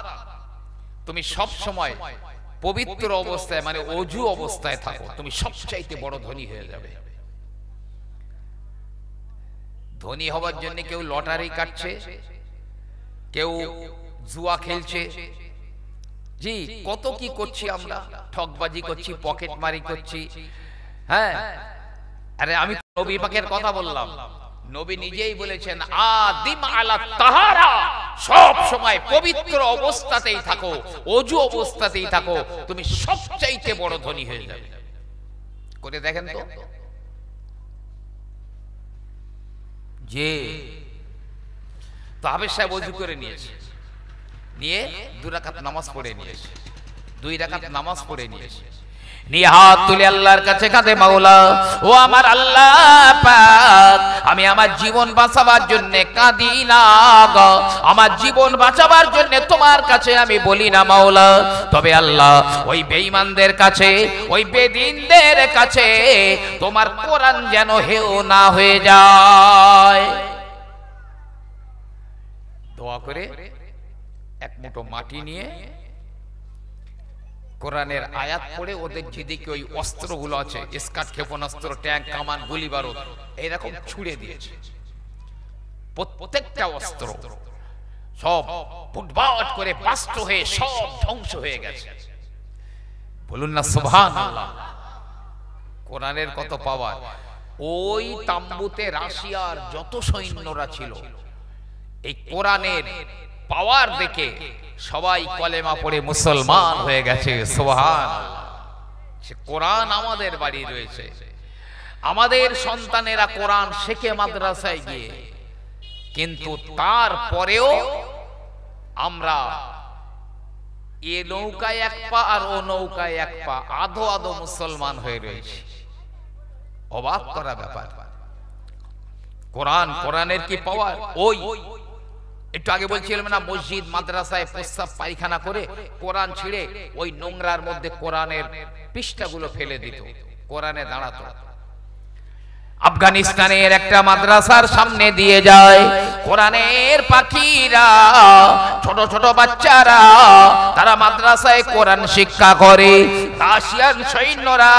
তুমি সব সময় পবিত্র অবস্থায় মানে ওযু অবস্থায় থাকো, তুমি সবচাইতে বড় ধনী হয়ে যাবে। ধনী হওয়ার জন্য কেউ লটারি কাটছে, কেউ জুয়া খেলছে, জি কত কি করছি আমরা, ঠকবাজি করছি, পকেটমারি করছি। হ্যাঁ, আরে আমি নবী পাকের কথা বললাম, নবী নিজেই বলেছেন আদিম আলা তাহারা, সব সময় পবিত্র অবস্থাতেই থাকো, ওযু অবস্থাতেই থাকো, তুমি সবচাইতে বড় ধনী হয়ে যাবে। করে দেখেন তো। যে তো হাফেজ সাহেব ওযু করে নিয়েছে, নিয়ে 2 রাকাত নামাজ পড়ে নিয়েছে, 2 রাকাত নামাজ পড়ে নিয়েছে, নিয়ে হাত তুলে আল্লাহর কাছে কাঁদে, মাওলা ও আমার আল্লাহ পাক, আমি আমার জীবন বাঁচাবার জন্য কাঁদি না গো, আমার জীবন বাঁচাবার জন্য তোমার কাছে আমি বলি না মাওলা, তবে আল্লাহ ওই বেঈমানদের কাছে, ওই বেদিনদের কাছে তোমার কোরআন যেন হেও না হয়ে যায়। দোয়া করে এক মুঠো মাটি নিয়ে কোরআনের আয়াত পড়ে ওদের যেদিকে ওই অস্ত্রগুলো আছে, স্কাট ক্ষেপণাস্ত্র, ট্যাঙ্ক, কামান, গুলি বারুদ এইরকম ছুড়ে দিয়েছে। প্রত্যেকটা অস্ত্র সব ফুটবাট করে বাস্ট হয়ে সব ধ্বংস হয়ে গেছে। বলুন না সুবহানাল্লাহ। কোরআনের কত পাওয়ার। ওই তাম্বুতে রাশিয়ার যত সৈন্যরা ছিল, এই কোরআনের পাওয়ার দেখে সবাই কলেমা পড়ে মুসলমান হয়ে গেছে। সুবহানাল্লাহ। সে কোরআন আমাদের বাড়ি রয়েছে, আমাদের সন্তানেরা কোরআন শেখে মাদ্রাসায় গিয়ে, কিন্তু তারপরেও আমরা এ নৌকায় এক পা আর ও নৌকায় এক পা, আধো আধো মুসলমান হয়ে রয়েছে। অবাক করা ব্যাপার। কোরআন, কোরআনের কি পাওয়ার। ওই একটু আগে বলছিলাম না, মসজিদ মাদ্রাসায় প্রস্রাব পায়খানা করে কোরআন ছিঁড়ে ওই নোংরার মধ্যে কোরআনের পৃষ্ঠাগুলো ফেলে দিত, কোরআনে দাঁড়াতো। আফগানিস্তানের একটা মাদ্রাসার সামনে দিয়ে যায় কোরআনের পাখিরা, ছোট ছোট বাচ্চারা, তারা মাদ্রাসায় কোরআন শিক্ষা করে। রাশিয়ান সৈন্যরা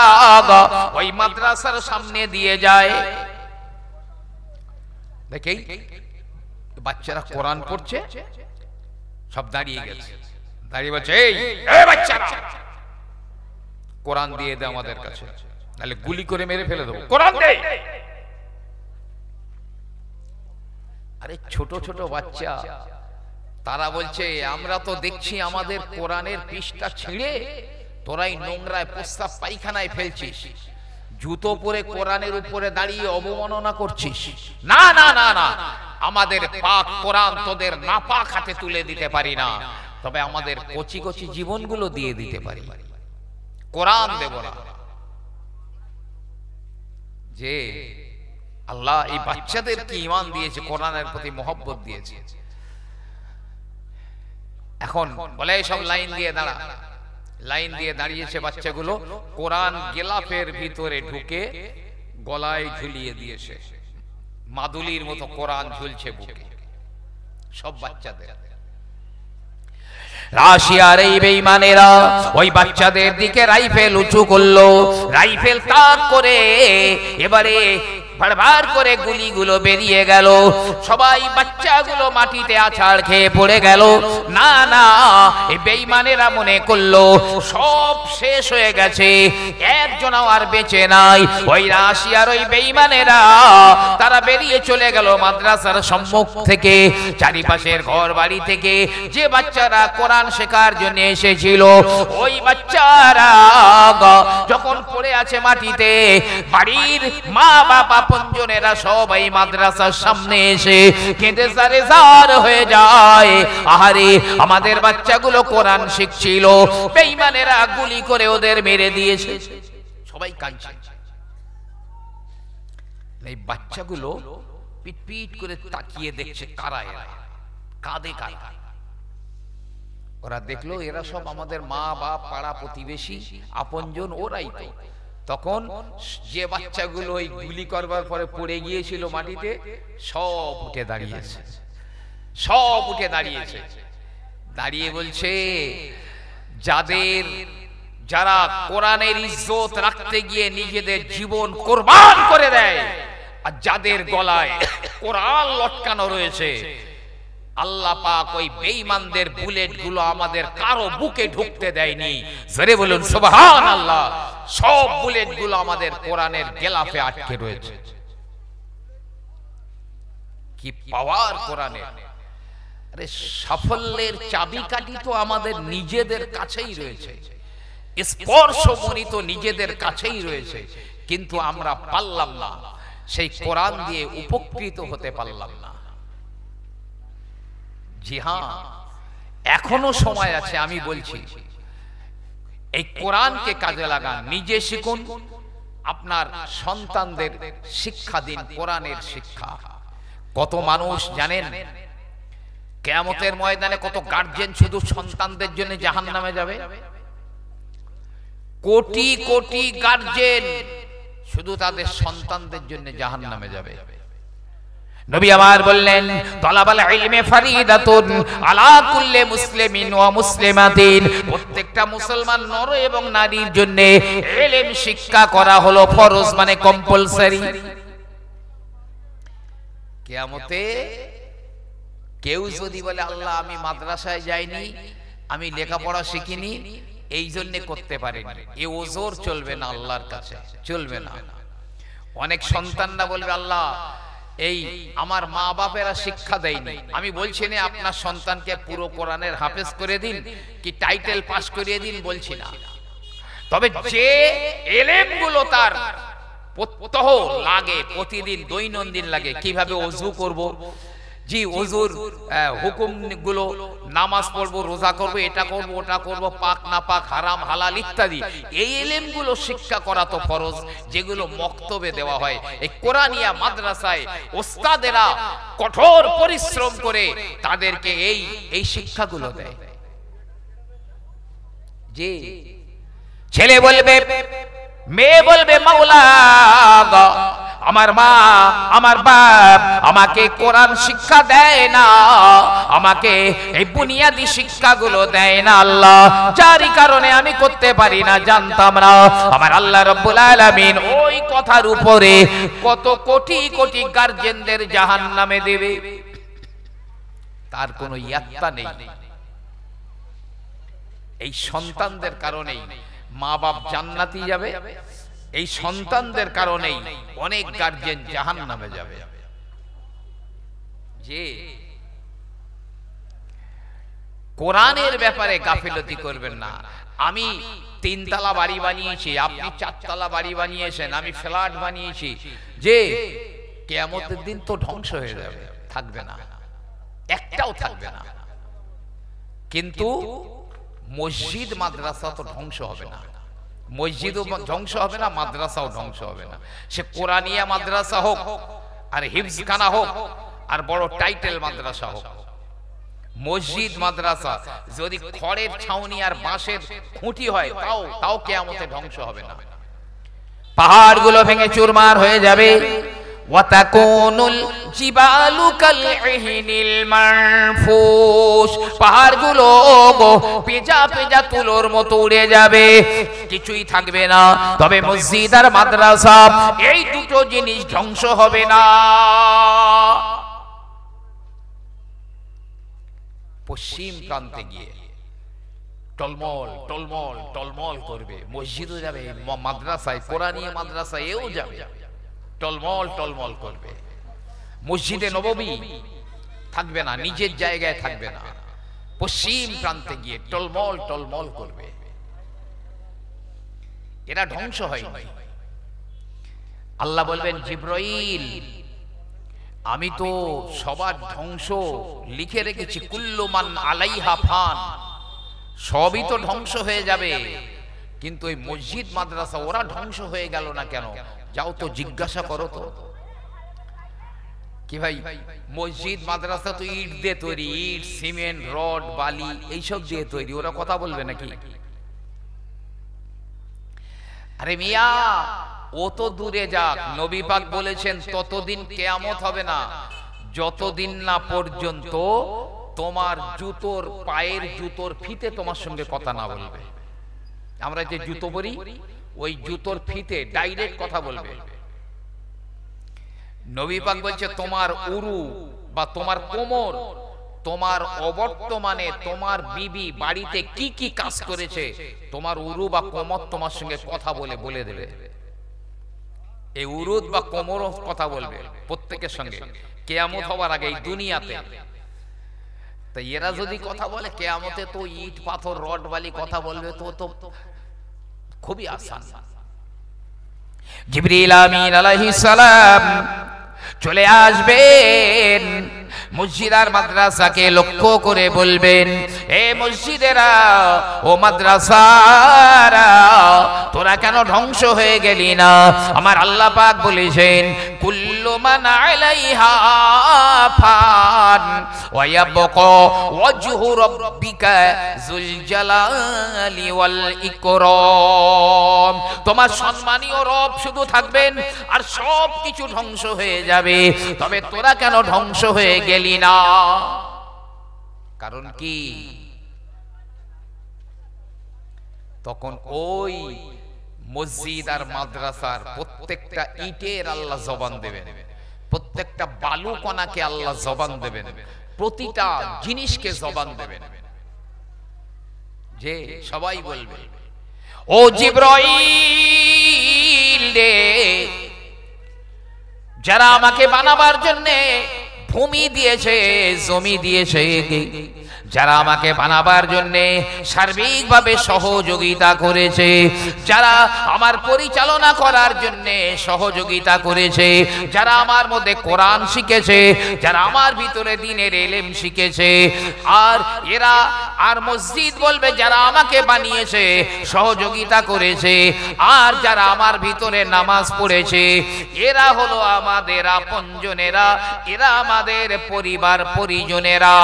ওই মাদ্রাসার সামনে দিয়ে যায়, দেখেই বাচ্চারা কোরআন পড়ছে, সব দাঁড়িয়ে গেছে, দাঁড়িয়ে বলছে এই বাচ্চারা কোরআন দিয়ে দে আমাদের কাছে, নাহলে গুলি করে মেরে ফেলে দেবো, কোরআন দে। আরে ছোট ছোট বাচ্চা, তারা বলছে আমরা তো দেখছি আমাদের কোরআনের পৃষ্ঠা ছিঁড়ে তোরাই নোংরায় প্রস্রাব পায়খানায় ফেলছিস, জুতো পরে কোরআনের উপরে দাঁড়িয়ে অবমাননা করছিস। না না না না, আমাদের পাক কোরআন তোদের নাপাক হাতে তুলে দিতে পারি না, তবে আমাদের কচি কচি জীবনগুলো দিয়ে দিতে পারি, কোরআন দেব না। যে আল্লাহ এই বাচ্চাদেরকে ঈমান দিয়েছে, কোরআনের প্রতি মহব্বত দিয়েছে। এখন বলে সব লাইন দিয়ে দাঁড়া, লাইন দিয়ে দাঁড়িয়েছে বাচ্চাগুলো, কোরআন গেলাফের ভিতরে ঢুকে গলায় ঝুলিয়ে দিয়েছে, মাদুলির মতো কোরআন ঝুলছে বুকে সব বাচ্চাদের। রাশিয়ার এই বেঈমানেরা ওই বাচ্চাদের দিকে রাইফেল উঁচু করলো, রাইফেল তাক করে এবারে বারবার করে গুলিগুলো বেরিয়ে গেল, সবাই বাচ্চাগুলো মাটিতে আছাড় খেয়ে পড়ে গেল। না না, এই বেঈমানেরা মনে করলো সব শেষ হয়ে গেছে, একজনও আর বেঁচে নাই। ওই রাশিয়ার ওই বেঈমানেরা তারা বেরিয়ে চলে গেল মাদ্রাসার সম্মুখ থেকে, চারিপাশের ঘর বাড়ি থেকে যে বাচ্চারা কোরআন শেখার জন্য এসেছিল, ওই বাচ্চারা যখন পড়ে আছে মাটিতে, বাড়ির মা বাবা আপনজনেরা সবাই মাদ্রাসার সামনে এসে কেঁদে জারে জার হয়ে যায়। আহারে, আমাদের বাচ্চাগুলো কোরআন শিখছিল, বেঈমানেরা গুলি করে ওদের মেরে দিয়েছে। সবাই কাঁদছে। এই বাচ্চাগুলো পিট পিট করে তাকিয়ে দেখছে কারা এরা, কাঁদে কারা। ওরা দেখলো এরা সব আমাদের মা বাপ, পাড়া প্রতিবেশী, আপনজন, ওরাই তো। তখন যে বাচ্চাগুলো ওই গুলি করবার পরে পড়ে গিয়েছিল মাটিতে, সব উঠে দাঁড়িয়েছে, সব উঠে দাঁড়িয়েছে। দাঁড়িয়ে বলছে, যারা কোরআনের ইজ্জত রাখতে গিয়ে নিজেদের জীবন কোরবান করে দেয়, আর যাদের গলায় কোরআন লটকানো রয়েছে, আল্লাহ পাক ওই বেঈমানদের বুলেট গুলো আমাদের কারো বুকে ঢুকতে দেয়নি। জোরে বলুন সুবহানাল্লাহ। সব বুলেট গুলো আমাদের কোরআনের গেলাফে আটকে রয়েছে। কি পাওয়ার কোরআনের! আরে সাফল্যের চাবিকাঠি তো আমাদের নিজেদের কাছেই রয়েছে, স্পর্শমণি তো নিজেদের কাছেই রয়েছে, কিন্তু আমরা পারলাম না, সেই কোরআন দিয়ে উপকৃত হতে পারলাম না। জি হ্যাঁ, এখনো সময় আছে। আমি বলছি, এই কোরআনকে কাজে লাগান, নিজে শিখুন, আপনার সন্তানদের শিক্ষা দিন কোরআনের শিক্ষা। কত মানুষ জানেন, কিয়ামতের ময়দানে কত গার্জিয়ান শুধু সন্তানদের জন্য জাহান্নামে যাবে। কোটি কোটি গার্জিয়ান শুধু তাদের সন্তানদের জন্য জাহান্নামে যাবে। নবী আমার বললেন, তালাবাল ইলমে ফারিদাতুন আলা কুল্লি মুসলিমিন ওয়া মুসলিমাতিন, প্রত্যেকটা মুসলমান নর এবং নারীর জন্য ইলম শিক্ষা করা হলো ফরজ, মানে কম্পালসরি। কিয়ামতে কেউ যদি বলে, আল্লাহ আমি মাদ্রাসায় যাইনি, আমি লেখাপড়া শিখিনি, এই জন্য করতে পারিনি, এ ওজোর চলবে না, আল্লাহর কাছে চলবে না। অনেক সন্তানরা বলবে, আল্লাহ এই আমার মা বাপেরা শিক্ষা দেয়নি। আমি বলছি না আপনার সন্তানকে পুরো কোরআনের হাফেজ করে দিন কি টাইটেল পাস করিয়ে দিন, বলছি না। তবে যে ইলম গুলো তার প্রত্যহ লাগে, প্রতিদিন দৈনন্দিন লাগে, কিভাবে ওযু করব, জি ওযুর হুকুম গুলো, নামাজ পড়বো, রোজা করবো, এটা করবো, ওটা করবো, পাক না পাক, হারাম হালাল ইত্যাদি, এই ইলম গুলো শিক্ষা করা তো ফরজ, যেগুলো মক্তবে দেওয়া হয়। এই কোরআনিয়া মাদ্রাসায় ওস্তাদেরা কঠোর পরিশ্রম করে তাদেরকে এই শিক্ষাগুলো দেয়। জি ছেলে বলবে, মেয়ে বলবে, মাওলা আমার মা আমার বাপ আমাকে কোরআন শিক্ষা দেয় না, আমাকে এই বুনিয়াদি শিক্ষাগুলো দেয় না আল্লাহ, যারই কারণে আমি করতে পারি না, জানতাম না। আমার আল্লাহ রাব্বুল আলামিন ওই কথার উপরে কত কোটি কোটি গার্জিয়ানদের জাহান্নামে দেবে, তার কোনো ইয়াত্তা নেই। এই সন্তানদের কারণেই মা বাপ জান্নাতি যাবে, এই সন্তানদের কারণেই অনেক গার্জিয়ান জাহান্নামে যাবে। যে কোরআনের ব্যাপারে গাফিলতি করবেন না। আমি 3 তলা বাড়ি বানিয়েছি, আপনি 4 তলা বাড়ি বানিয়েছেন, আমি ফ্ল্যাট বানিয়েছি, যে কিয়ামতের দিন তো ধ্বংস হয়ে যাবে, থাকবে না, একটাও থাকবে না। কিন্তু মসজিদ মাদ্রাসা তো ধ্বংস হবে না, মসজিদও ধ্বংস হবে না, মাদ্রাসাও ধ্বংস হবে না। সে কোরআনিয়া মাদ্রাসা হোক, আর হিফজখানা হোক, আর বড় টাইটেল মাদ্রাসা হোক, মসজিদ মাদ্রাসা যদি খড়ের ছাউনি আর বাঁশের খুঁটি হয়, তাও কিয়ামতে ধ্বংস হবে না। পাহাড়গুলো ভেঙে চুরমার হয়ে যাবে। ওয়াতাকুনুল জিবালু কালইহিনিল মানফুস, পাহাড়গুলো পেজা পেজা তুলোর মতো উড়ে যাবে, কিছুই থাকবে না। তবে মসজিদ আর মাদ্রাসা এই দুটো জিনিস ধ্বংস হবে না। পশ্চিম প্রান্তে গিয়ে টলমল টলমল টলমল করবে, মসজিদও যাবে, মাদ্রাসায় কোরআনিয়া মাদ্রাসা এও যাবে, টলমল টলমল করবে। মসজিদে নববী থাকবে না, নিজের জায়গায় থাকবে না, পশ্চিম প্রান্তে গিয়ে টলমল টলমল করবে। এরা ধ্বংস হয়নি। আল্লাহ বলবেন, জিবরাইল আমি তো সবার ধ্বংস লিখে রেখেছি, কুল্লু মান আলাইহা ফান, সবই তো ধ্বংস হয়ে যাবে, কিন্তু এই মসজিদ মাদ্রাসা ওরা ধ্বংস হয়ে গেল না কেন? যাও তো জিজ্ঞাসা করো তো, কি ভাই মসজিদ মাদ্রাসা তো ইট দিয়ে তৈরি, ইট সিমেন্ট রড বালি এইসব দিয়ে তৈরি, ওরা কথা বলবে নাকি? আরে মিয়া, ও তো দূরে যাক, নবী পাক বলেছেন ততদিন কিয়ামত হবে না যতদিন না পর্যন্ত তোমার জুতোর পায়ের জুতোর ফিতে তোমার সঙ্গে কথা না বলবে। আমরা যে জুতো পরি, ওই জুতোর ফিতে ডাইরেক্ট কথা বলবে। নবী পাক বলছে তোমার উরু বা তোমার কোমর, তোমার অবর্তমানে তোমার বিবি বাড়িতে কি কি কাজ করেছে, তোমার উরু বা কোমর তোমার সঙ্গে কথা বলে দেবে। এই উরুদ বা কোমর কথা বলবে প্রত্যেকের সঙ্গে কিয়ামত হওয়ার আগে এই দুনিয়াতে। তাই এরা যদি কথা বলে কিয়ামতে, তো ইট পাথর রড বালি কথা বলবে, তো খুবই আসান। জিবরিল আমিন আলাইহিস সালাম চলে আসবেন, মসজিদ আর মাদ্রাসাকে লক্ষ্য করে বলবেন, এ মসজিদেরা ও মাদ্রাসারা, তোরা কেন ধ্বংস হয়ে গেলি না? আমার আল্লাহ পাক বলেছেন, কুল্লু মান আলাইহা ফান ওয়া ইয়াবকা ওয়াজহু রাব্বিকা যুল জালালি ওয়াল ইকরাম। তোমার সম্মানীয় রব শুধু থাকবেন আর সব কিছু ধ্বংস হয়ে যাবে, তবে তোরা কেন ধ্বংস হয়ে গেলি না? কারণ কি? তখন ওই মসজিদ আর মাদ্রাসার প্রত্যেকটা ইটের আল্লাহ জবান দেবেন, প্রত্যেকটা বালু কণাকে আল্লাহ জবান দেবেন, প্রতিটা জিনিসকে জবান দেবেন। যে সবাই বলবে, ও জিবরাইল রে, যারা আমাকে বানাবার জন্য ভূমি দিয়েছে, জমি দিয়েছে, যারা আমাকে বানাবার জন্য সার্বিকভাবে সহযোগিতা করেছে, যারা আমার পরিচালনা করার জন্য সহযোগিতা করেছে, যারা আমার মধ্যে কোরআন শিখেছে, যারা আমার ভিতরে দ্বীনের ইলম শিখেছে, আর এরা আর মসজিদ বলবে যারা আমাকে বানিয়েছে, সহযোগিতা করেছে, আর যারা আমার ভিতরে নামাজ পড়েছে, এরা হলো আমাদের আপনজনেরা, এরা আমাদের পরিবার পরিজনেরা।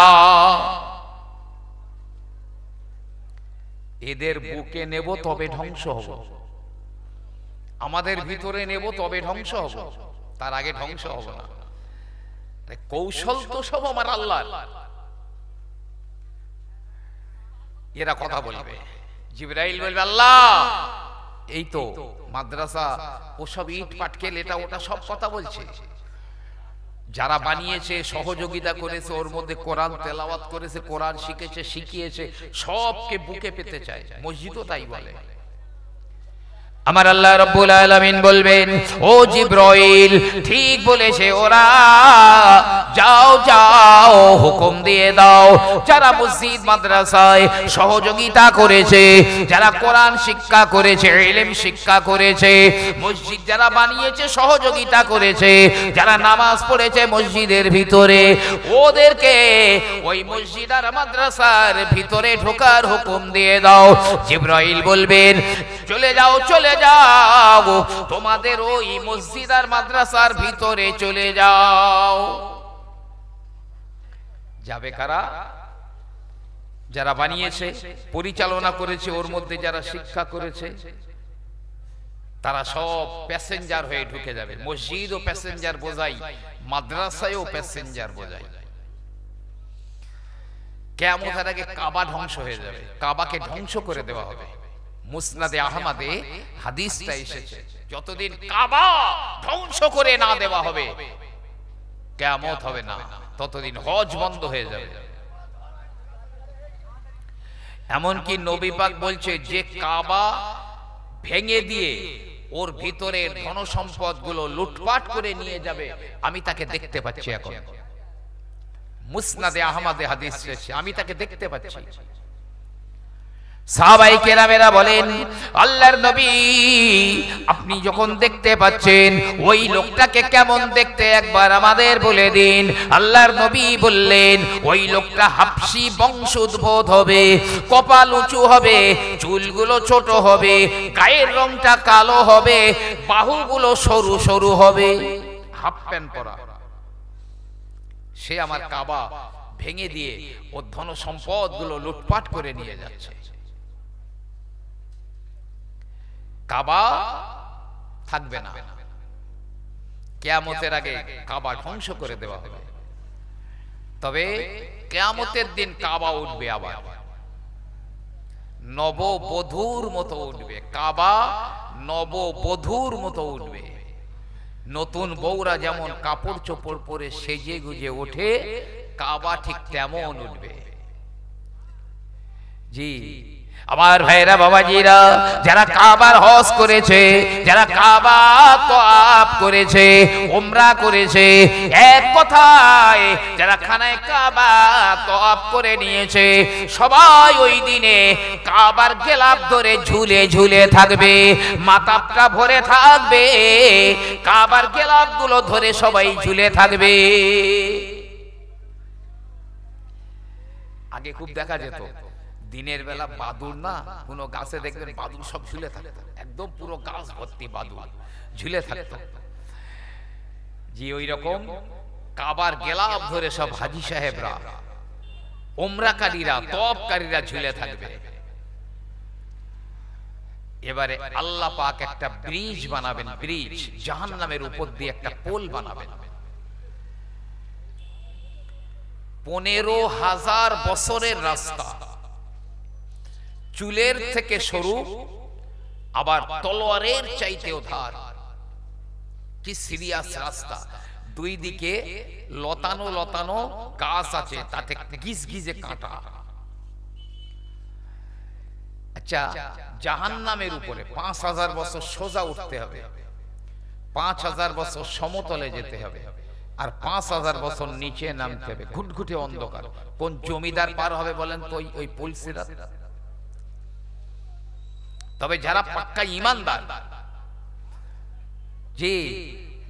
এদের বুকে নেব তবে ধ্বংস হব, আমাদের ভিতরে নেব তবে ধ্বংস হব, তার আগে ধ্বংস হব না। কৌশল তো সব আমার আল্লাহর। এরা কথা বলবে, জিবরাইল বলবে, আল্লাহ এই তো মাদ্রাসা ওসব ইট পাটকেল এটা ওটা সব কথা বলছে, যারা বানিয়েছে সহযোগিতা করেছে, ওর মধ্যে কোরআন তেলাওয়াত করেছে, কোরআন শিখেছে, শিখিয়েছে, সবকে বুকে পেতে চায়। মসজিদও তাই বলে। আমার আল্লাহ রাব্বুল আলামিন বলবেন, ও জিবরাইল ঠিক বলেছে ওরা, যাও যাও হুকুম দিয়ে দাও, যারা মসজিদ মাদ্রাসায় সহযোগিতা করেছে, যারা কোরআন শিক্ষা করেছে, ইলম শিক্ষা করেছে, মসজিদ যারা বানিয়েছে সহযোগিতা করেছে, যারা নামাজ পড়েছে মসজিদের ভিতরে, ওদেরকে ওই মসজিদ আর মাদ্রাসার ভিতরে ঢোকার হুকুম দিয়ে দাও। জিবরাইল বলবেন, চলে যাও চলে যাও, তোমাদের ওই মসজিদ আর মাদ্রাসার ভিতরে চলে যাও। যাবে কারা? যারা বানিয়েছে, পরিচালনা করেছে, ওর মধ্যে যারা শিক্ষা করেছে, তারা সব প্যাসেঞ্জার হয়ে ঢুকে যাবে। মসজিদও প্যাসেঞ্জার বোঝাই, মাদ্রাসায়ও প্যাসেঞ্জার বোঝাই। কিয়ামতের আগে কাবা ধ্বংস হয়ে যাবে, কাবাকে ধ্বংস করে দেওয়া হবে। মুসনাদে আহমদে হাদিসটা এসেছে, যতদিন কাবা ধ্বংস করে না দেওয়া হবে কিয়ামত হবে না, ততদিন হজ বন্ধ হয়ে যাবে। এমনকি নবী পাক বলছে, যে কাবা ভেঙে দিয়ে ওর ভিতরের ধন সম্পদ গুলো লুটপাট করে নিয়ে যাবে, আমি তাকে দেখতে পাচ্ছি। এখন মুসনাদে আহমদে হাদিস এসেছে, আমি তাকে দেখতে পাচ্ছি। সাহাবায়ে কেরামেরা বলেন, আল্লাহর নবী আপনি যখন দেখতে পাচ্ছেন ওই লোকটাকে কেমন দেখতে একবার আমাদের বলে দিন। আল্লাহর নবী বললেন, ওই লোকটা হাবশী বংশোদ্ভূত হবে, কপাল উঁচু হবে, চুলগুলো ছোট হবে, গায়ের রংটা কালো হবে, বাহুগুলো সরু সরু হবে, হাফ প্যান্ট পরা। সে আমার কাবা ভেঙে দিয়ে ওর ধন সম্পদ গুলো লুটপাট করে নিয়ে যাচ্ছে। কাবা থাকবে না, কিয়ামতের আগে কাবা ধ্বংস করে দেওয়া হবে। তবে কিয়ামতের দিন কাবা উঠবে, আবার নববধূর মতো উঠবে। কাবা নববধূর মতো উঠবে। নতুন বউরা যেমন কাপড় চোপড় পরে সেজে গুজে ওঠে, কাবা ঠিক তেমন উঠবে। জি আমার ভাইরা বাবাজিরা, যারা কাবার হজ করেছে, যারা কাবা তওয়াফ করেছে, উমরা করেছে, এক কথায় যারা খানায় কাবা তওয়াফ করে নিয়েছে, সবাই ওই দিনে কাবার গেলাপ ধরে ঝুলে ঝুলে থাকবে, মাথাটা ভরে থাকবে, কাবার গেলাপগুলো ধরে সবাই ঝুলে থাকবে। আগে খুব দেখা যেত দিনের বেলা বাদুর, না কোনো গাছে দেখবেন বাদুর সব ঝুলে থাকতো, একদম পুরো গাছ ভর্তি বাদুর ঝুলে থাকতো। জি ওই রকম কাবার গেলাপ ধরে সব হাজী সাহেবরা, উমরাকারীরা, তওয়াফকারীরা ঝুলে থাকবে। এবারে আল্লাহ পাক একটা ব্রিজ বানাবেন, ব্রিজ, জাহান্নামের উপর দিয়ে একটা পোল বানাবেন। 15,000 বছরের রাস্তা, চুলের থেকে সরু, আবার তলোয়ারের চাইতেও ধার। কি সিরিয়াস রাস্তা, দুই দিকে লতানো লতানো গাছ আছে, তাতে গিজগিজে কাঁটা। আচ্ছা জাহান্নামের উপরে 5,000 বছর সোজা উঠতে হবে, 5,000 বছর সমতলে যেতে হবে, আর 5,000 বছর নিচে নামতে হবে, ঘুটঘুটে অন্ধকার। কোন জমিদার পার হবে বলেন তো ওই পুলসিরাত? তবে যারা পাক্কা ঈমানদার, জি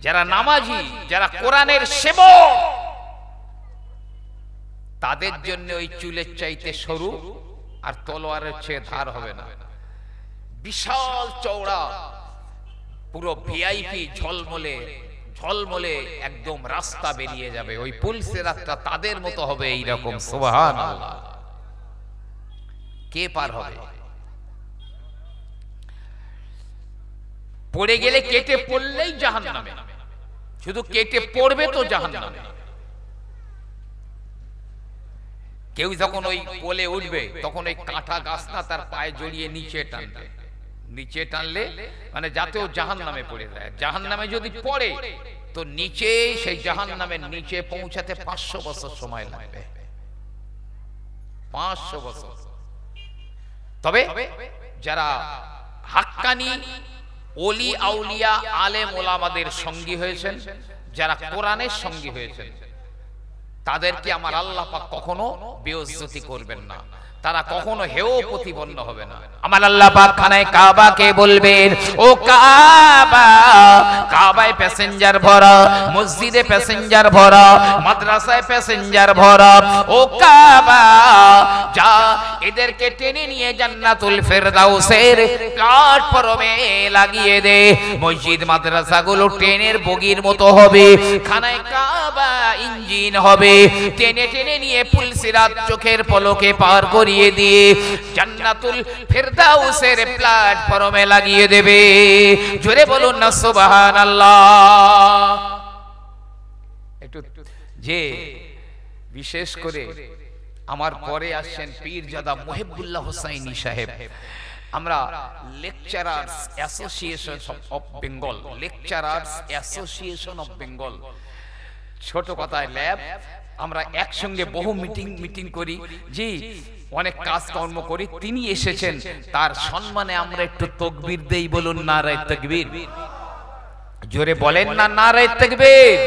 যারা নামাজি, যারা কোরআনের সেবক, তাদের জন্য ওই চুলের চাইতে সরু আর তলোয়ারের চেয়ে ধার হবে না, বিশাল চওড়া, পুরো ভিআইপি ঝলমলে ঝলমলে একদম রাস্তা বেরিয়ে যাবে। ওই পুলসিরাতটা তাদের মতো হবে এইরকম। সুবহানাল্লাহ। কে পার হবে? পড়ে গেলে কেটে পড়লেই জাহান্নামে, শুধু কেটে পড়বে তো জাহান্নামে। কেউ যখন ওই পোলে উঠবে তখন ওই কাঁটা গাছ না তার পায়ে জড়িয়ে নিচে টানবে, নিচে টানলে মানে যাতেও জাহান্নামে পড়ে যায়। জাহান্নামে যদি পড়ে তো নিচে, সেই জাহান্নামের নিচে পৌঁছাতে 500 বছর সময় লাগবে, 500 বছর। তবে যারা হাক্কানি ওলি আউলিয়া আলেম ওলামাদের সঙ্গী হয়েছেন, যারা কোরআনের সঙ্গী হয়েছেন, তাদেরকে আমার আল্লাহ পাক কখনো বেইজ্জতি করবেন না, তারা কখনো হেয় প্রতিপন্ন হবে না। আমার আল্লাহ পাক খানায় কাবাকে বলবেন, ও কাবা, কাবায় প্যাসেঞ্জার ভরা, মসজিদে প্যাসেঞ্জার ভরা, মাদ্রাসায় প্যাসেঞ্জার ভরা, ও কাবা যা এদেরকে টেনে নিয়ে জান্নাতুল ফেরদাউসের প্ল্যাটফর্মে লাগিয়ে দে। মসজিদ মাদ্রাসাগুলো ট্রেনের বগির মতো হবে, খানায় কাবা ইঞ্জিন হবে, টেনে টেনে নিয়ে পুলসিরাত চোখের পলকে পার করিয়ে দিয়ে জান্নাতুল ফেরদাউসের প্ল্যাটফর্মে লাগিয়ে দেবে। জোরে বলুন না সুবহানাল্লাহ। একটু যে বিশেষ করে আমার পরে আসছেন পীরজাদা মুহিবুল্লাহ হুসাইনি সাহেব, আমরা lecturers association of Bengal, lecturers association of Bengal, ছোট কথায় ল্যাব, আমরা একসঙ্গে বহু মিটিং করি, জি অনেক কাজ কর্ম করি। তিনি এসেছেন, তার সম্মানে আমরা একটু তাকবীর দেই। বলুন নারে তাকবীর, জোরে বলেন না নারে তাকবীর।